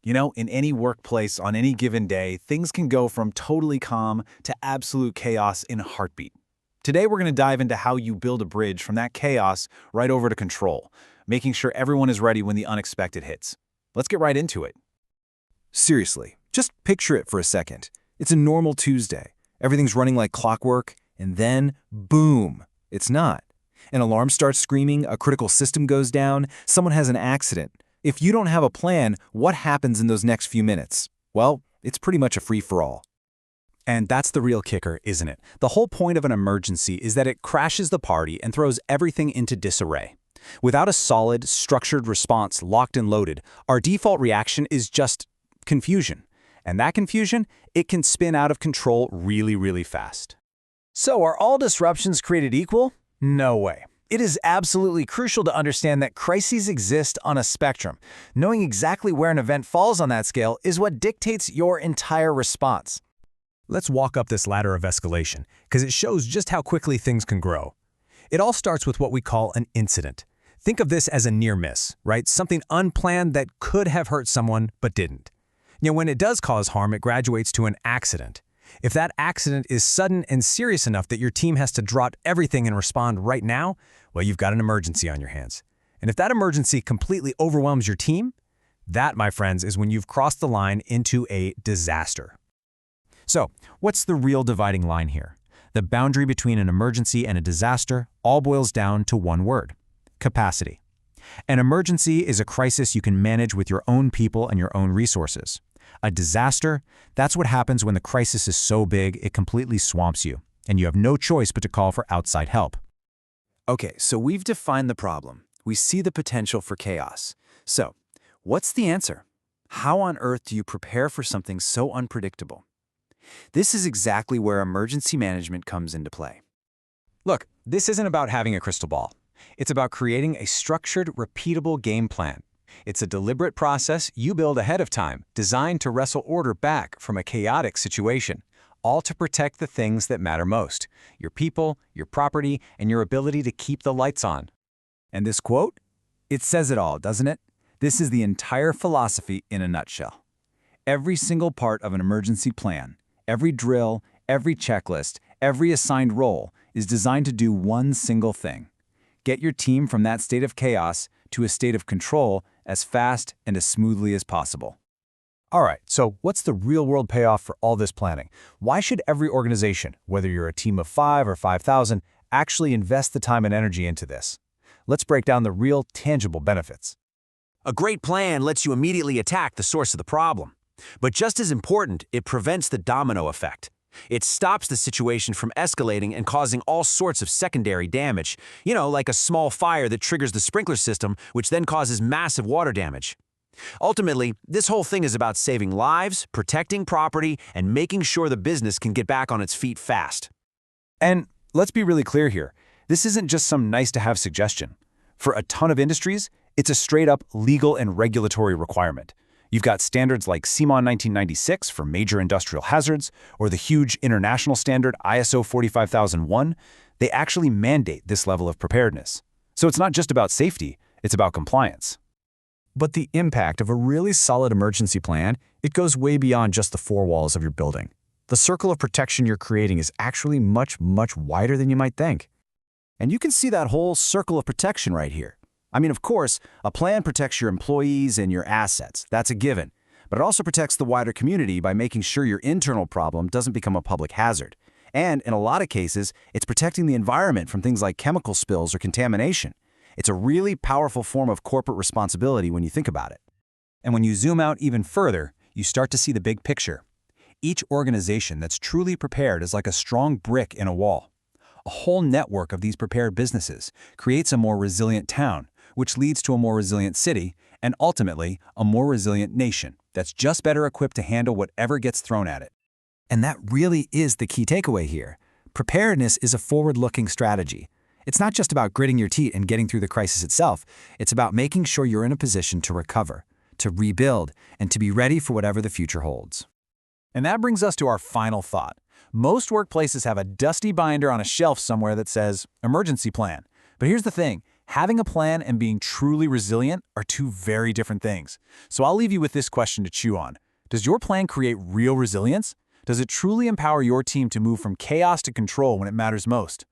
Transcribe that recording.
In any workplace on any given day, things can go from totally calm to absolute chaos in a heartbeat. Today, we're going to dive into how you build a bridge from that chaos right over to control, making sure everyone is ready when the unexpected hits. Let's get right into it. Seriously, just picture it for a second. It's a normal Tuesday. Everything's running like clockwork, and then, boom, it's not. An alarm starts screaming, a critical system goes down, someone has an accident. If you don't have a plan, what happens in those next few minutes? Well, it's pretty much a free-for-all. And that's the real kicker, isn't it? The whole point of an emergency is that it crashes the party and throws everything into disarray. Without a solid, structured response locked and loaded, our default reaction is just confusion. And that confusion, it can spin out of control really, really fast. So are all disruptions created equal? No way. It is absolutely crucial to understand that crises exist on a spectrum. Knowing exactly where an event falls on that scale is what dictates your entire response. Let's walk up this ladder of escalation, because it shows just how quickly things can grow. It all starts with what we call an incident. Think of this as a near miss, right? Something unplanned that could have hurt someone but didn't. When it does cause harm, it graduates to an accident. If that accident is sudden and serious enough that your team has to drop everything and respond right now, well, you've got an emergency on your hands. And if that emergency completely overwhelms your team, that, my friends, is when you've crossed the line into a disaster. So, what's the real dividing line here? The boundary between an emergency and a disaster all boils down to one word: capacity. An emergency is a crisis you can manage with your own people and your own resources. A disaster, that's what happens when the crisis is so big it completely swamps you, and you have no choice but to call for outside help. Okay, so we've defined the problem. We see the potential for chaos. So, what's the answer? How on earth do you prepare for something so unpredictable? This is exactly where emergency management comes into play. Look, this isn't about having a crystal ball. It's about creating a structured, repeatable game plan. It's a deliberate process you build ahead of time, designed to wrestle order back from a chaotic situation, all to protect the things that matter most: your people, your property, and your ability to keep the lights on. And this quote? It says it all, doesn't it? This is the entire philosophy in a nutshell. Every single part of an emergency plan, every drill, every checklist, every assigned role is designed to do one single thing: get your team from that state of chaos to a state of control as fast and as smoothly as possible. All right, so what's the real-world payoff for all this planning? Why should every organization, whether you're a team of 5 or 5,000, actually invest the time and energy into this? Let's break down the real, tangible benefits. A great plan lets you immediately attack the source of the problem. But just as important, it prevents the domino effect. It stops the situation from escalating and causing all sorts of secondary damage, like a small fire that triggers the sprinkler system, which then causes massive water damage. Ultimately, this whole thing is about saving lives, protecting property, and making sure the business can get back on its feet fast. And let's be really clear here. This isn't just some nice-to-have suggestion. For a ton of industries, it's a straight-up legal and regulatory requirement. You've got standards like CMON 1996 for major industrial hazards, or the huge international standard ISO 45001. They actually mandate this level of preparedness. So it's not just about safety, it's about compliance. But the impact of a really solid emergency plan, it goes way beyond just the four walls of your building. The circle of protection you're creating is actually much, much wider than you might think. And you can see that whole circle of protection right here. Of course, a plan protects your employees and your assets. That's a given. But it also protects the wider community by making sure your internal problem doesn't become a public hazard. And in a lot of cases, it's protecting the environment from things like chemical spills or contamination. It's a really powerful form of corporate responsibility when you think about it. And when you zoom out even further, you start to see the big picture. Each organization that's truly prepared is like a strong brick in a wall. A whole network of these prepared businesses creates a more resilient town, which leads to a more resilient city, and ultimately, a more resilient nation that's just better equipped to handle whatever gets thrown at it. And that really is the key takeaway here. Preparedness is a forward-looking strategy. It's not just about gritting your teeth and getting through the crisis itself. It's about making sure you're in a position to recover, to rebuild, and to be ready for whatever the future holds. And that brings us to our final thought. Most workplaces have a dusty binder on a shelf somewhere that says, emergency plan. But here's the thing. Having a plan and being truly resilient are two very different things. So I'll leave you with this question to chew on. Does your plan create real resilience? Does it truly empower your team to move from chaos to control when it matters most?